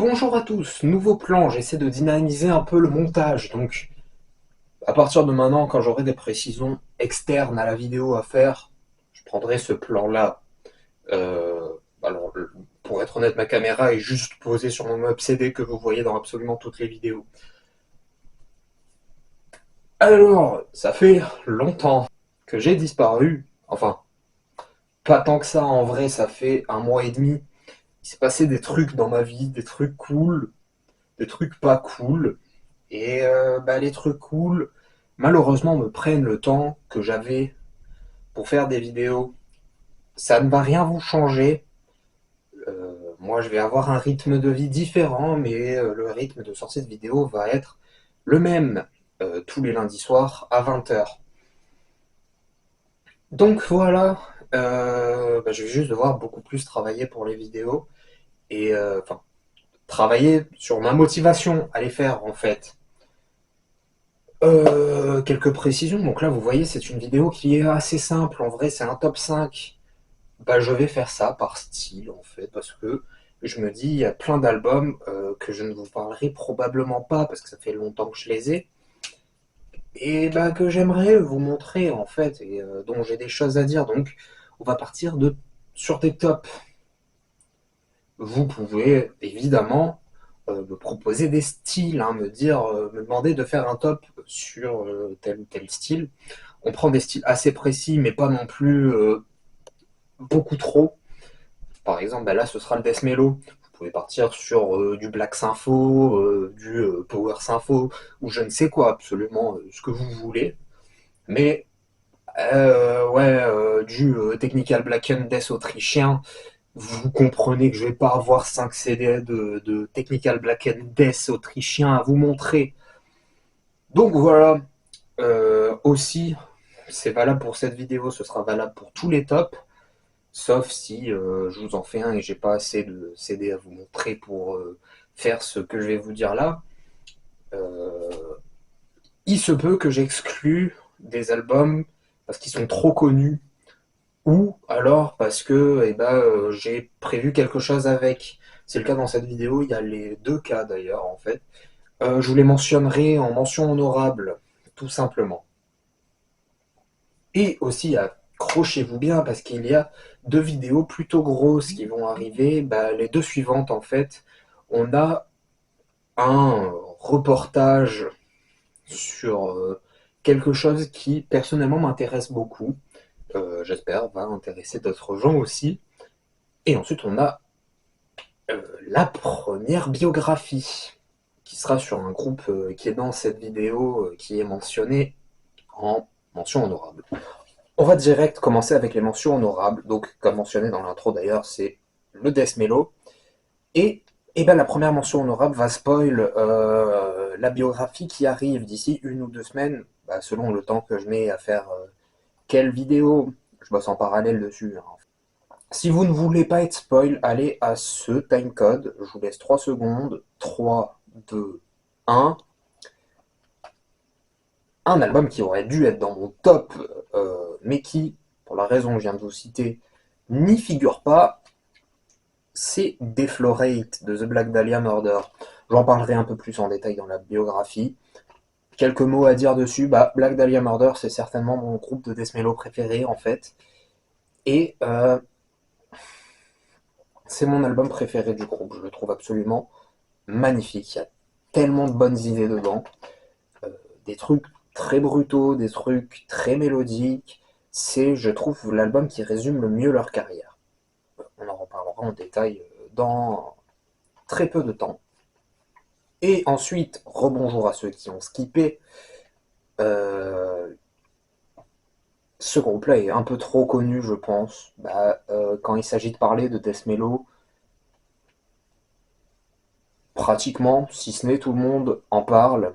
Bonjour à tous, nouveau plan, j'essaie de dynamiser un peu le montage, donc à partir de maintenant, quand j'aurai des précisions externes à la vidéo à faire, je prendrai ce plan-là. Euh, alors, pour être honnête, ma caméra est juste posée sur mon meuble CD que vous voyez dans absolument toutes les vidéos. Alors, ça fait longtemps que j'ai disparu, enfin, pas tant que ça en vrai, ça fait un mois et demi. Il s'est passé des trucs dans ma vie, des trucs cool, des trucs pas cool. Et les trucs cool, malheureusement, me prennent le temps que j'avais pour faire des vidéos. Ça ne va rien vous changer. Moi, je vais avoir un rythme de vie différent, mais le rythme de sortie de vidéo va être le même tous les lundis soirs à 20 h. Donc voilà, je vais juste devoir beaucoup plus travailler pour les vidéos et travailler sur ma motivation à les faire en fait. Quelques précisions. Donc là, vous voyez, c'est une vidéo qui est assez simple. En vrai, c'est un top 5. Je vais faire ça par style, en fait, parce que je me dis, il y a plein d'albums que je ne vous parlerai probablement pas, parce que ça fait longtemps que je les ai, et que j'aimerais vous montrer, en fait, et dont j'ai des choses à dire. Donc, on va partir sur des tops. Vous pouvez, évidemment, me proposer des styles, hein, me demander de faire un top sur tel ou tel style. On prend des styles assez précis, mais pas non plus beaucoup trop. Par exemple, là, ce sera le death mellow. Vous pouvez partir sur du black sympho, du power sympho, ou je ne sais quoi, absolument ce que vous voulez. Mais du technical black and death autrichien, vous comprenez que je vais pas avoir 5 CD de technical black and death autrichien à vous montrer. Donc voilà, aussi, c'est valable pour cette vidéo, ce sera valable pour tous les tops, sauf si je vous en fais un et j'ai pas assez de CD à vous montrer pour faire ce que je vais vous dire là. Euh, il se peut que j'exclue des albums parce qu'ils sont trop connus ou alors parce que j'ai prévu quelque chose avec. C'est le cas dans cette vidéo, il y a les deux cas d'ailleurs en fait. Je vous les mentionnerai en mention honorable, tout simplement. Et aussi, accrochez-vous bien parce qu'il y a deux vidéos plutôt grosses qui vont arriver. Les deux suivantes, en fait, on a un reportage sur quelque chose qui, personnellement, m'intéresse beaucoup. J'espère, va intéresser d'autres gens aussi. Et ensuite, on a la première biographie qui sera sur un groupe qui est dans cette vidéo qui est mentionné en mention honorable. On va direct commencer avec les mentions honorables. Donc, comme mentionné dans l'intro d'ailleurs, c'est le Death Mellow. La première mention honorable va spoil la biographie qui arrive d'ici 1 ou 2 semaines, selon le temps que je mets à faire quelle vidéo. Je bosse en parallèle dessus, hein. Si vous ne voulez pas être spoil, allez à ce timecode. Je vous laisse 3 secondes. 3, 2, 1. Un album qui aurait dû être dans mon top, mais qui, pour la raison que je viens de vous citer, n'y figure pas, c'est Deflorate de The Black Dahlia Murder. J'en parlerai un peu plus en détail dans la biographie. Quelques mots à dire dessus. Black Dahlia Murder, c'est certainement mon groupe de death mellow préféré en fait. Et c'est mon album préféré du groupe. Je le trouve absolument magnifique. Il y a tellement de bonnes idées dedans. Des trucs très brutaux, des trucs très mélodiques. C'est, je trouve, l'album qui résume le mieux leur carrière. On en reparlera en détail dans très peu de temps. Et ensuite, rebonjour à ceux qui ont skippé. Euh, Ce groupe-là est un peu trop connu, je pense. Quand il s'agit de parler de Death Mellow, pratiquement, si ce n'est tout le monde en parle.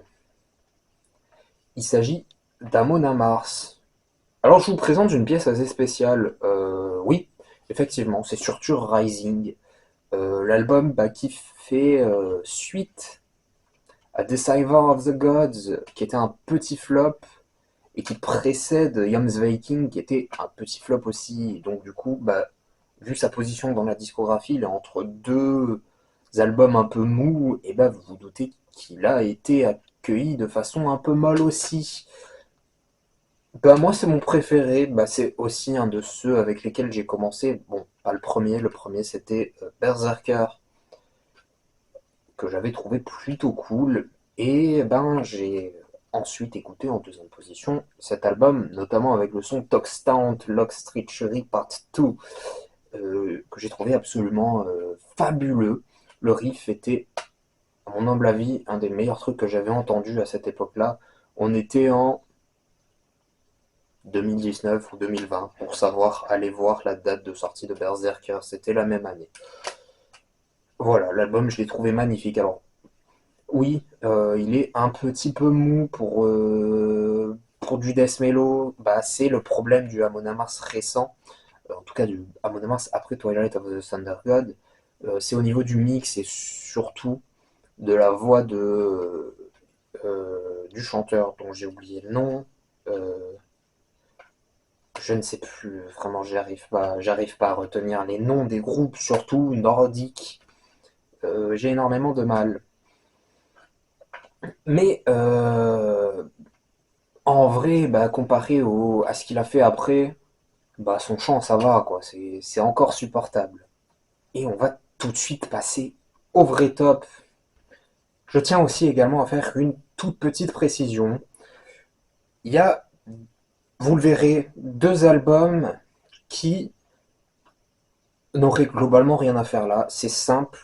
Il s'agit d'Amon Amarth. Alors je vous présente une pièce assez spéciale. Oui, effectivement, c'est Surtur Rising. L'album qui fait suite à Deceiver of the Gods, qui était un petit flop, et qui précède Viking, qui était un petit flop aussi. Donc du coup, vu sa position dans la discographie, il est entre deux albums un peu mous, et bah vous vous doutez qu'il a été accueilli de façon un peu molle aussi. Bah moi c'est mon préféré, bah c'est aussi un de ceux avec lesquels j'ai commencé. Bon, pas le premier c'était Berserker, que j'avais trouvé plutôt cool. Et ben j'ai ensuite écouté en deuxième position cet album, notamment avec le son Toxtaunt Lock Street Cherry Part 2, que j'ai trouvé absolument fabuleux. Le riff était, à mon humble avis, un des meilleurs trucs que j'avais entendu à cette époque-là. On était en 2019 ou 2020 pour savoir aller voir la date de sortie de Berserker. C'était la même année. Voilà, l'album, je l'ai trouvé magnifique. Alors, oui, il est un petit peu mou pour du death mellow. Bah, c'est le problème du Amon Amarth récent, en tout cas du Amon Amarth après Twilight of the Thunder God. C'est au niveau du mix et surtout de la voix du chanteur dont j'ai oublié le nom. Euh, je ne sais plus, vraiment, j'arrive pas à retenir les noms des groupes, surtout nordiques. J'ai énormément de mal. Mais en vrai, bah, comparé à ce qu'il a fait après, bah, son chant, ça va, quoi. C'est encore supportable. Et on va tout de suite passer au vrai top. Je tiens aussi également à faire une toute petite précision. Il y a, vous le verrez, deux albums qui n'auraient globalement rien à faire là. C'est simple.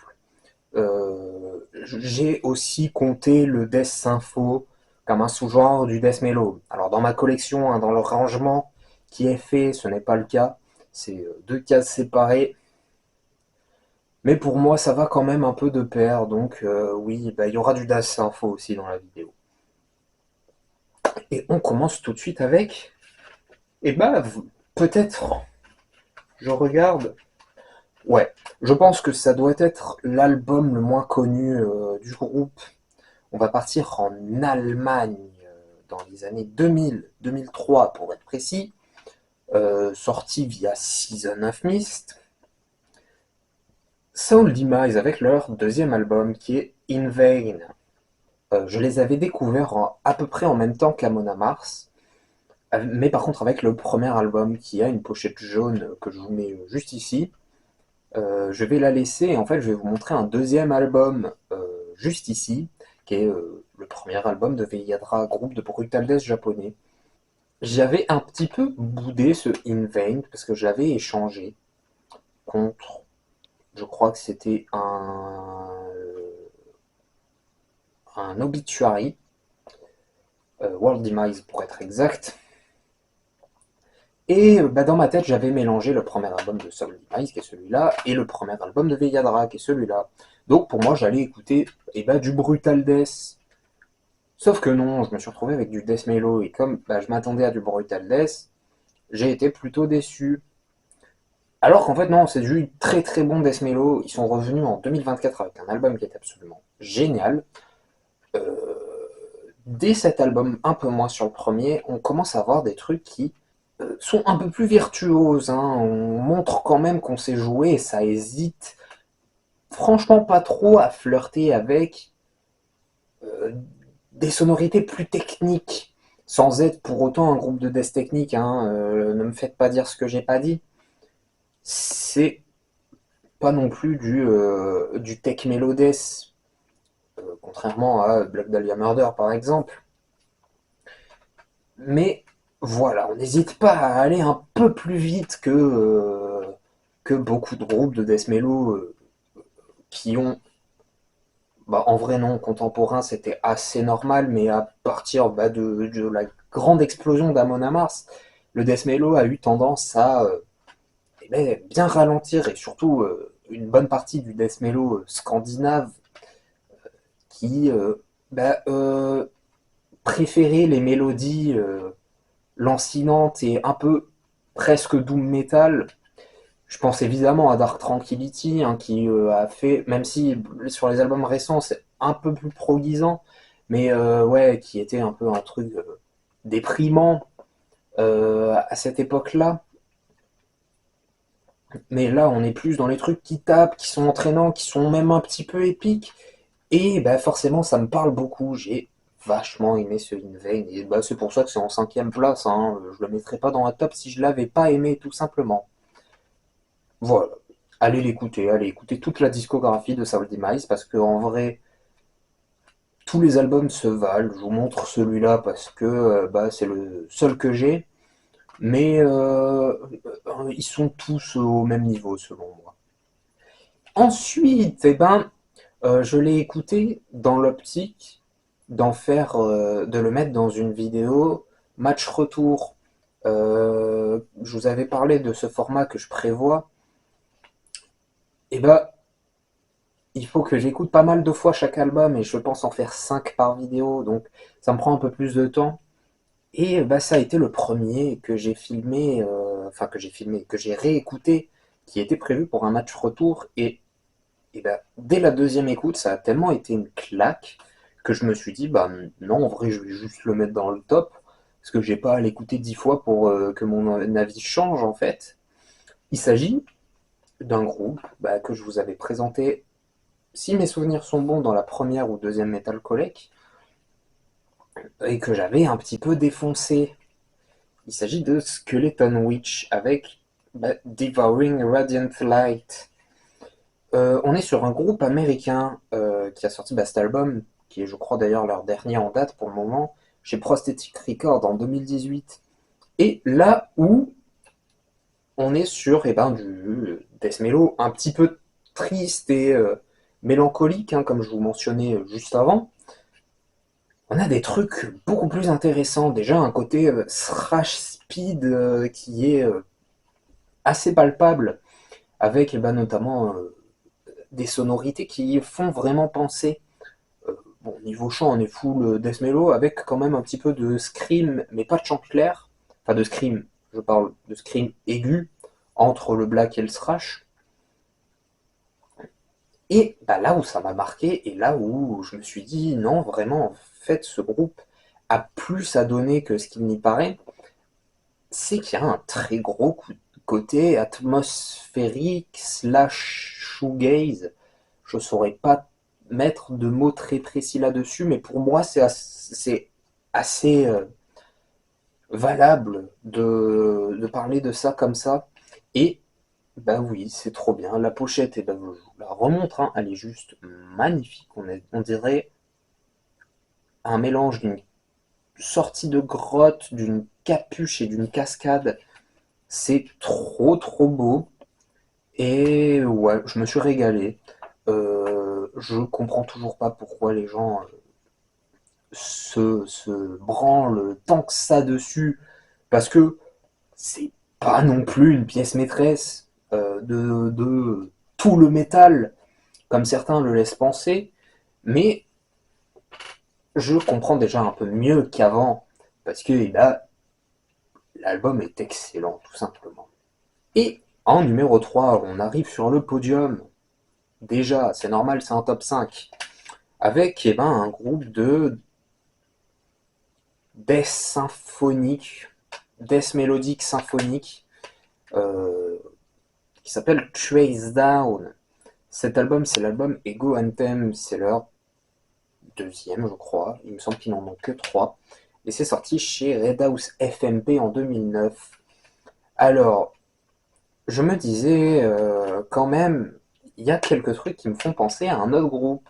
J'ai aussi compté le Death Sympho comme un sous-genre du Death Mellow. Alors dans ma collection, hein, dans le rangement qui est fait, ce n'est pas le cas. C'est deux cases séparées. Mais pour moi, ça va quand même un peu de pair. Donc oui, bah, il y aura du Death Sympho aussi dans la vidéo. Et on commence tout de suite avec... Et bah, peut-être, je regarde... Ouais, je pense que ça doit être l'album le moins connu du groupe. On va partir en Allemagne dans les années 2000, 2003 pour être précis, sorti via Season of Mist. Soul Demise avec leur deuxième album qui est In Vain. Je les avais découverts à peu près en même temps qu'Amon Amarth, mais par contre avec le premier album qui a une pochette jaune que je vous mets juste ici. Je vais la laisser et en fait je vais vous montrer un deuxième album juste ici, qui est le premier album de Veyadra, groupe de brutal death japonais. J'avais un petit peu boudé ce In Vain parce que je l'avais échangé contre, je crois que c'était un Obituary, World Demise pour être exact. Et bah, dans ma tête, j'avais mélangé le premier album de Soul Demise, qui est celui-là, et le premier album de Veyadra, qui est celui-là. Donc pour moi, j'allais écouter bah, du Brutal Death. Sauf que non, je me suis retrouvé avec du Death Mellow, et comme bah, je m'attendais à du Brutal Death, j'ai été plutôt déçu. Alors qu'en fait, non, c'est du très très bon Death Mellow. Ils sont revenus en 2024 avec un album qui est absolument génial. Euh, Dès cet album, un peu moins sur le premier, on commence à voir des trucs qui sont un peu plus virtuoses, hein. On montre quand même qu'on sait jouer et ça hésite franchement pas trop à flirter avec euh, des sonorités plus techniques, sans être pour autant un groupe de death technique, hein. Ne me faites pas dire ce que j'ai pas dit. C'est pas non plus du tech melodies, contrairement à Black Dahlia Murder par exemple. Mais voilà, on n'hésite pas à aller un peu plus vite que beaucoup de groupes de death mellow qui ont... Bah, en vrai non, contemporain c'était assez normal, mais à partir bah, de la grande explosion d'Amon Amarth, le death mellow a eu tendance à bien ralentir, et surtout une bonne partie du death mellow scandinave qui bah, préférait les mélodies lancinantes et un peu presque doom metal. Je pense évidemment à Dark Tranquillity, hein, qui a fait, même si sur les albums récents c'est un peu plus proguisant, mais ouais, qui était un peu un truc déprimant à cette époque-là. Mais là, on est plus dans les trucs qui tapent, qui sont entraînants, qui sont même un petit peu épiques. Et bah, forcément, ça me parle beaucoup. J'ai vachement aimé ce In Vain. Et bah, c'est pour ça que c'est en cinquième place, hein. Je le mettrais pas dans la top si je l'avais pas aimé, tout simplement. Voilà. Allez écouter toute la discographie de Soul Demise, parce que en vrai, tous les albums se valent. Je vous montre celui-là parce que bah, c'est le seul que j'ai. Mais ils sont tous au même niveau, selon moi. Ensuite, eh ben, je l'ai écouté dans l'optique de le mettre dans une vidéo match retour. Je vous avais parlé de ce format que je prévois. Et ben, il faut que j'écoute pas mal de fois chaque album et je pense en faire 5 par vidéo, donc ça me prend un peu plus de temps. Et bah, ça a été le premier que j'ai filmé, que j'ai réécouté, qui était prévu pour un match retour. Et bah, dès la deuxième écoute, ça a tellement été une claque que je me suis dit, bah non, en vrai, je vais juste le mettre dans le top, parce que j'ai pas à l'écouter 10 fois pour que mon avis change en fait. Il s'agit d'un groupe bah, que je vous avais présenté, si mes souvenirs sont bons, dans la première ou deuxième Metal Collect, et que j'avais un petit peu défoncé. Il s'agit de Skeleton Witch avec bah, Devouring Radiant Light. On est sur un groupe américain qui a sorti bah, cet album, qui est je crois d'ailleurs leur dernier en date pour le moment, chez Prosthetic Records en 2018. Et là où on est sur eh ben, du death mellow un petit peu triste et mélancolique, hein, comme je vous mentionnais juste avant, on a des trucs beaucoup plus intéressants. Déjà un côté thrash speed qui est assez palpable, avec eh ben, notamment des sonorités qui font vraiment penser. Bon, niveau chant, on est full death mellow, avec quand même un petit peu de scream, mais pas de chant clair. Enfin, de scream, je parle de scream aigu, entre le black et le thrash. Et bah, là où ça m'a marqué, et là où je me suis dit, non, vraiment, en fait, ce groupe a plus à donner que ce qu'il n'y paraît, c'est qu'il y a un très gros côté atmosphérique slash shoegaze. Je saurais pas mettre de mots très précis là-dessus, mais pour moi, c'est assez valable de parler de ça comme ça. Et bah oui, c'est trop bien. La pochette, et ben, je vous la remontre, hein, elle est juste magnifique. On dirait un mélange d'une sortie de grotte, d'une capuche et d'une cascade. C'est trop trop beau. Et ouais, je me suis régalé. Je comprends toujours pas pourquoi les gens se branlent tant que ça dessus, parce que c'est pas non plus une pièce maîtresse de tout le métal, comme certains le laissent penser, mais je comprends déjà un peu mieux qu'avant, parce que là, l'album est excellent, tout simplement. Et en numéro 3 on arrive sur le podium. Déjà, c'est normal, c'est un top 5 avec eh ben, un groupe de death symphonique, death mélodique symphonique, euh, qui s'appelle Trace Down. Cet album, c'est l'album Ego Anthem, c'est leur deuxième, je crois. Il me semble qu'ils n'en ont que trois. Et c'est sorti chez Red House FMP en 2009. Alors, je me disais, quand même, il y a quelques trucs qui me font penser à un autre groupe.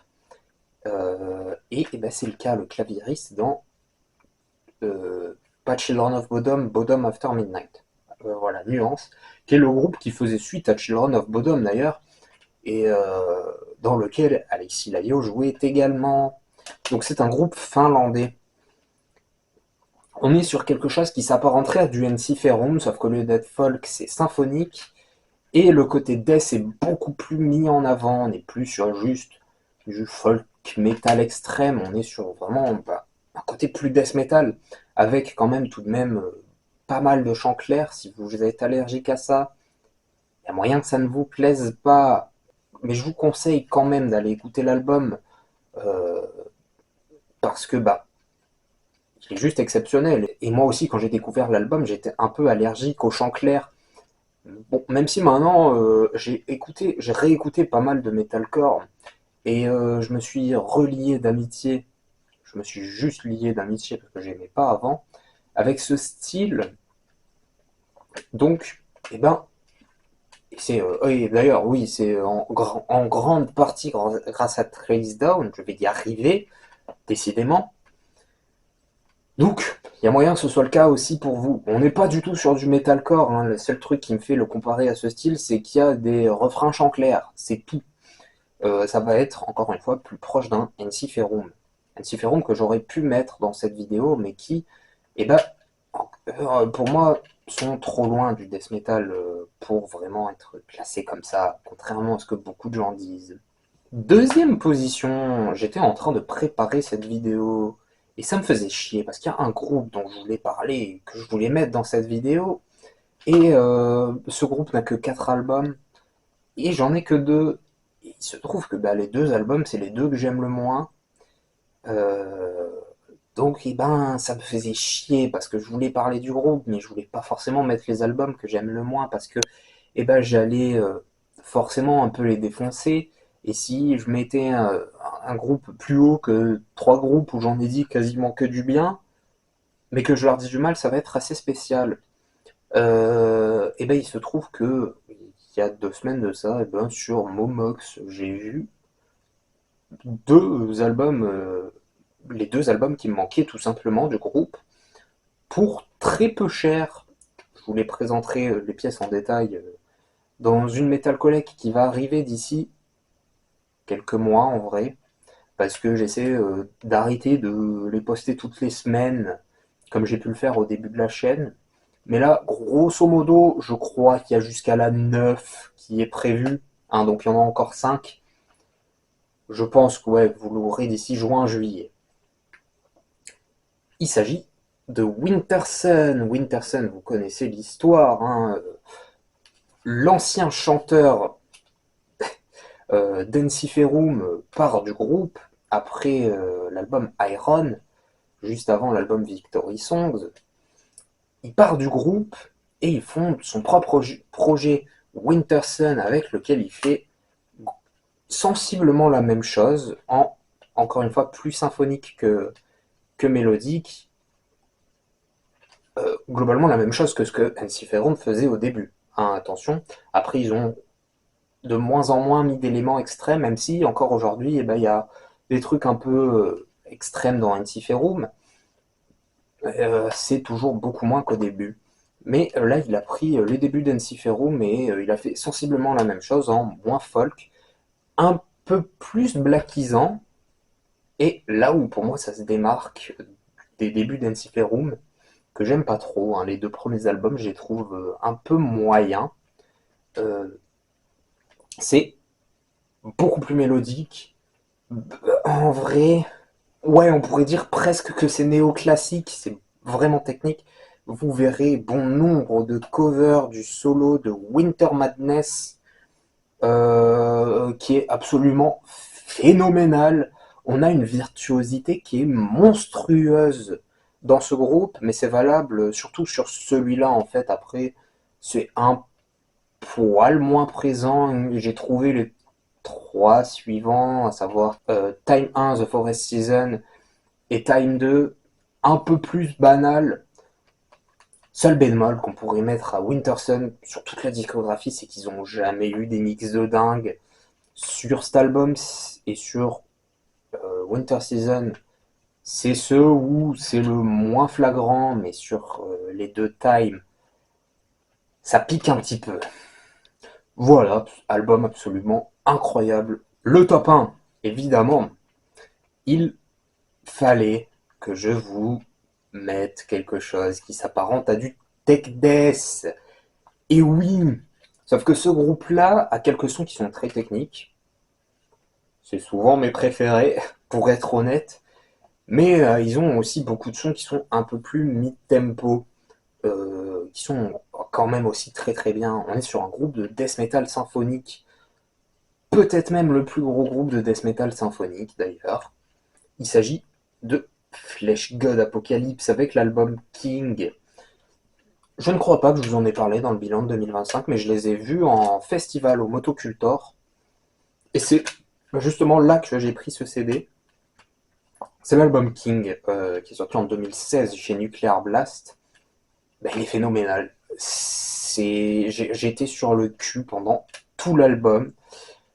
Et ben, c'est le cas, le claviériste dans Pas Children of Bodom, Bodom After Midnight. Voilà, nuance, qui est le groupe qui faisait suite à Children of Bodom d'ailleurs, et dans lequel Alexis Laliot jouait également. Donc c'est un groupe finlandais. On est sur quelque chose qui s'apparenterait à du Ensiferum, sauf que le death folk c'est symphonique, et le côté death est beaucoup plus mis en avant. On n'est plus sur juste du folk metal extrême, on est sur vraiment bah, un côté plus death metal, avec quand même tout de même pas mal de chants clairs. Si vous êtes allergique à ça, il y a moyen que ça ne vous plaise pas, mais je vous conseille quand même d'aller écouter l'album euh, parce que bah il est juste exceptionnel. Et moi aussi, quand j'ai découvert l'album, j'étais un peu allergique aux chants clairs. Bon, même si maintenant j'ai réécouté pas mal de metalcore et je me suis relié d'amitié, je me suis juste lié d'amitié parce que j'aimais pas avant, avec ce style. Donc, eh ben, c'est oui, d'ailleurs, oui, c'est en grande partie grâce à Trace Down, je vais y arriver, décidément. Donc, il y a moyen que ce soit le cas aussi pour vous. On n'est pas du tout sur du metalcore, hein. Le seul truc qui me fait le comparer à ce style, c'est qu'il y a des refrains chant clair, c'est tout. Ça va être, encore une fois, plus proche d'un Ensiferum. Ensiferum que j'aurais pu mettre dans cette vidéo, mais qui, eh ben, pour moi, sont trop loin du death metal pour vraiment être classés comme ça, contrairement à ce que beaucoup de gens disent. Deuxième position, j'étais en train de préparer cette vidéo et ça me faisait chier parce qu'il y a un groupe dont je voulais parler, que je voulais mettre dans cette vidéo et ce groupe n'a que 4 albums et j'en ai que 2. Et il se trouve que bah, les 2 albums, c'est les 2 que j'aime le moins. Euh, donc eh ben, ça me faisait chier parce que je voulais parler du groupe, mais je voulais pas forcément mettre les albums que j'aime le moins parce que eh ben, j'allais forcément un peu les défoncer. Et si je mettais un groupe plus haut que 3 groupes où j'en ai dit quasiment que du bien, mais que je leur dis du mal, ça va être assez spécial. Et ben, il se trouve que il y a 2 semaines de ça, eh ben, sur Momox, j'ai vu 2 albums, les 2 albums qui me manquaient tout simplement du groupe, pour très peu cher. Je vous les présenterai les pièces en détail dans une Metal Collect qui va arriver d'ici quelques mois en vrai, parce que j'essaie d'arrêter de les poster toutes les semaines comme j'ai pu le faire au début de la chaîne. Mais là, grosso modo, je crois qu'il y a jusqu'à la 9 qui est prévue, hein, donc il y en a encore 5. Je pense que ouais, vous l'aurez d'ici juin-juillet. Il s'agit de Winterson. Winterson, vous connaissez l'histoire, hein. L'ancien chanteur d'Ensiferum part du groupe après l'album Iron, juste avant l'album Victory Songs. Il part du groupe et il fonde son propre projet Winterson avec lequel il fait sensiblement la même chose, encore une fois plus symphonique que mélodique, globalement la même chose que ce que Ensiferum faisait au début. Hein, attention, après ils ont de moins en moins mis d'éléments extrêmes, même si encore aujourd'hui, eh ben, il y a des trucs un peu extrêmes dans Ensiferum. C'est toujours beaucoup moins qu'au début. Mais là, il a pris les débuts d'Ensiferum et il a fait sensiblement la même chose en moins folk, un peu plus blackisant. Et là où pour moi ça se démarque des débuts d'Ensiferum, que j'aime pas trop, hein, les 2 premiers albums, je les trouve un peu moyens. Euh, c'est beaucoup plus mélodique. En vrai, ouais, on pourrait dire presque que c'est néoclassique, c'est vraiment technique. Vous verrez bon nombre de covers du solo de Winter Madness qui est absolument phénoménal. On a une virtuosité qui est monstrueuse dans ce groupe, mais c'est valable surtout sur celui-là en fait. Après, c'est un poil moins présent. J'ai trouvé les 3 suivants, à savoir Time 1, The Forest Season, et Time 2, un peu plus banal. Seul bémol qu'on pourrait mettre à Winterson sur toute la discographie, c'est qu'ils ont jamais eu des mix de dingue. Sur cet album et sur Winter Season, c'est ceux où c'est le moins flagrant, mais sur les 2 Time, ça pique un petit peu. Voilà, album absolument incroyable. Le top 1, évidemment, il fallait que je vous mette quelque chose qui s'apparente à du tech death. Et oui, sauf que ce groupe-là a quelques sons qui sont très techniques. C'est souvent mes préférés, pour être honnête. Mais ils ont aussi beaucoup de sons qui sont un peu plus mid-tempo, qui sont quand même aussi très très bien. On est sur un groupe de death metal symphonique, peut-être même le plus gros groupe de death metal symphonique d'ailleurs. Il s'agit de Flesh God Apocalypse avec l'album King. Je ne crois pas que je vous en ai parlé dans le bilan de 2025, mais je les ai vus en festival au Motocultor. Et c'est justement là que j'ai pris ce CD. C'est l'album King, qui est sorti en 2016 chez Nuclear Blast. Ben, il est phénoménal. J'ai été sur le cul pendant tout l'album.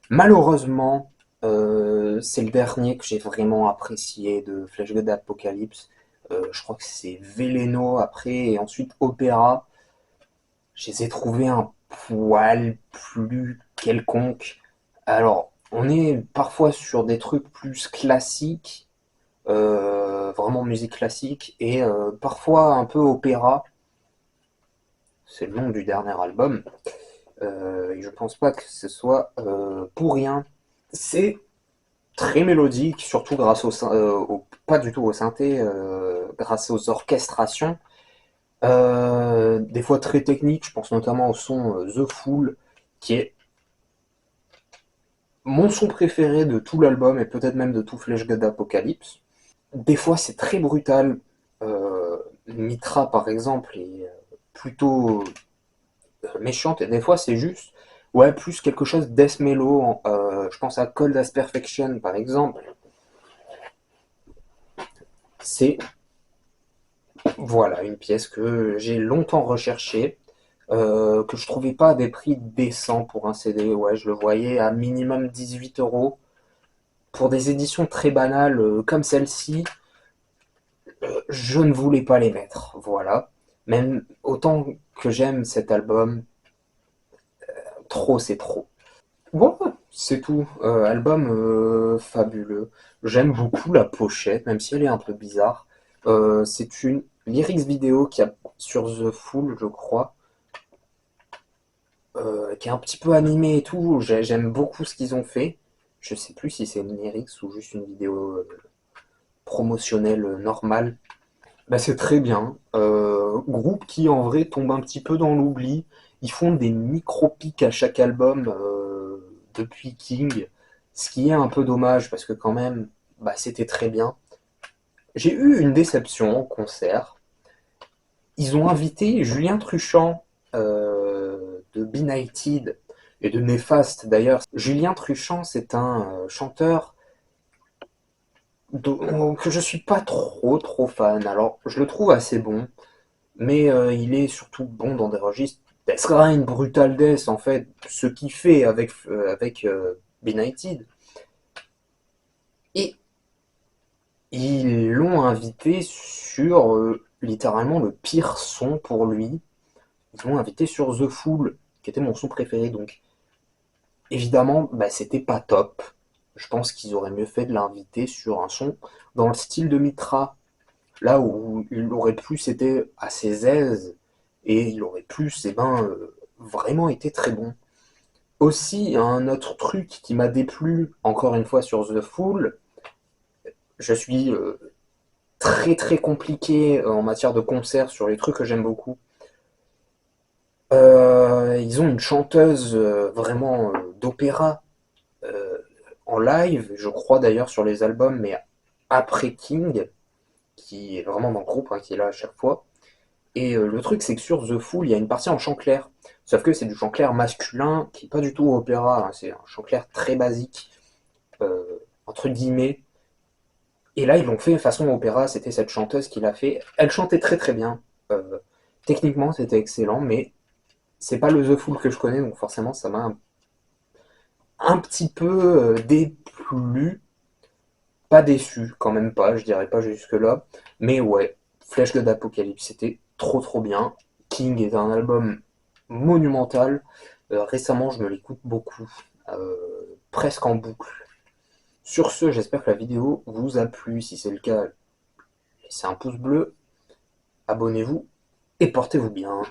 Malheureusement, c'est le dernier que j'ai vraiment apprécié de Flash God Apocalypse. Je crois que c'est Veleno après et ensuite Opéra. Je les ai trouvés un poil plus quelconque. Alors, on est parfois sur des trucs plus classiques, vraiment musique classique, et parfois un peu opéra. C'est le nom du dernier album. Et je pense pas que ce soit pour rien. C'est très mélodique, surtout grâce pas du tout au synthé, grâce aux orchestrations. Des fois très technique, je pense notamment au son The Fool, qui est mon son préféré de tout l'album et peut-être même de tout Flash God Apocalypse. Des fois c'est très brutal. Mitra par exemple est plutôt méchante et des fois c'est juste ouais plus quelque chose death mellow. Je pense à Cold as Perfection par exemple. C'est voilà une pièce que j'ai longtemps recherchée. Que je trouvais pas à des prix décents pour un CD. Ouais, je le voyais à minimum 18 € pour des éditions très banales comme celle-ci. Je ne voulais pas les mettre. Voilà. Même autant que j'aime cet album, trop c'est trop. Bon, c'est tout. Album fabuleux. J'aime beaucoup la pochette, même si elle est un peu bizarre. C'est une lyrics vidéo qui a sur The Fool, je crois. Qui est un petit peu animé et tout. J'aime beaucoup ce qu'ils ont fait. Je sais plus si c'est une lyrics ou juste une vidéo promotionnelle normale. Bah, c'est très bien. Groupe qui en vrai tombe un petit peu dans l'oubli. Ils font des micro-pics à chaque album depuis King, ce qui est un peu dommage parce que quand même, bah, c'était très bien. J'ai eu une déception en concert. Ils ont invité Julien Truchant de Benighted et de Néfaste d'ailleurs. Julien Truchant, c'est un chanteur que je suis pas trop fan. Alors, je le trouve assez bon, mais il est surtout bon dans des registres death grind, brutal death en fait, ce qu'il fait avec Benighted. Et ils l'ont invité sur littéralement le pire son pour lui. Ils l'ont invité sur The Fool, qui était mon son préféré. Donc évidemment, bah, c'était pas top. Je pense qu'ils auraient mieux fait de l'inviter sur un son dans le style de Mitra, là où il aurait plus été à ses aises et il aurait plus, vraiment été très bon. Aussi, un autre truc qui m'a déplu, encore une fois sur The Fool, je suis très compliqué en matière de concert sur les trucs que j'aime beaucoup. Ils ont une chanteuse vraiment d'opéra euh, en live, je crois d'ailleurs sur les albums, mais après King, qui est vraiment dans le groupe, hein, qui est là à chaque fois. Et le truc, c'est que sur The Fool, il y a une partie en chant clair. Sauf que c'est du chant clair masculin, qui est pas du tout opéra, hein, c'est un chant clair très basique, entre guillemets. Et là, ils l'ont fait façon opéra, c'était cette chanteuse qui l'a fait. Elle chantait très bien. Euh, Techniquement, c'était excellent, mais c'est pas le The Fool que je connais, donc forcément, ça m'a un petit peu déplu. Pas déçu, quand même pas, je dirais pas jusque-là. Mais ouais, Flash God Apocalypse, c'était trop bien. King est un album monumental. Récemment, je me l'écoute beaucoup, presque en boucle. Sur ce, j'espère que la vidéo vous a plu. Si c'est le cas, laissez un pouce bleu, abonnez-vous et portez-vous bien.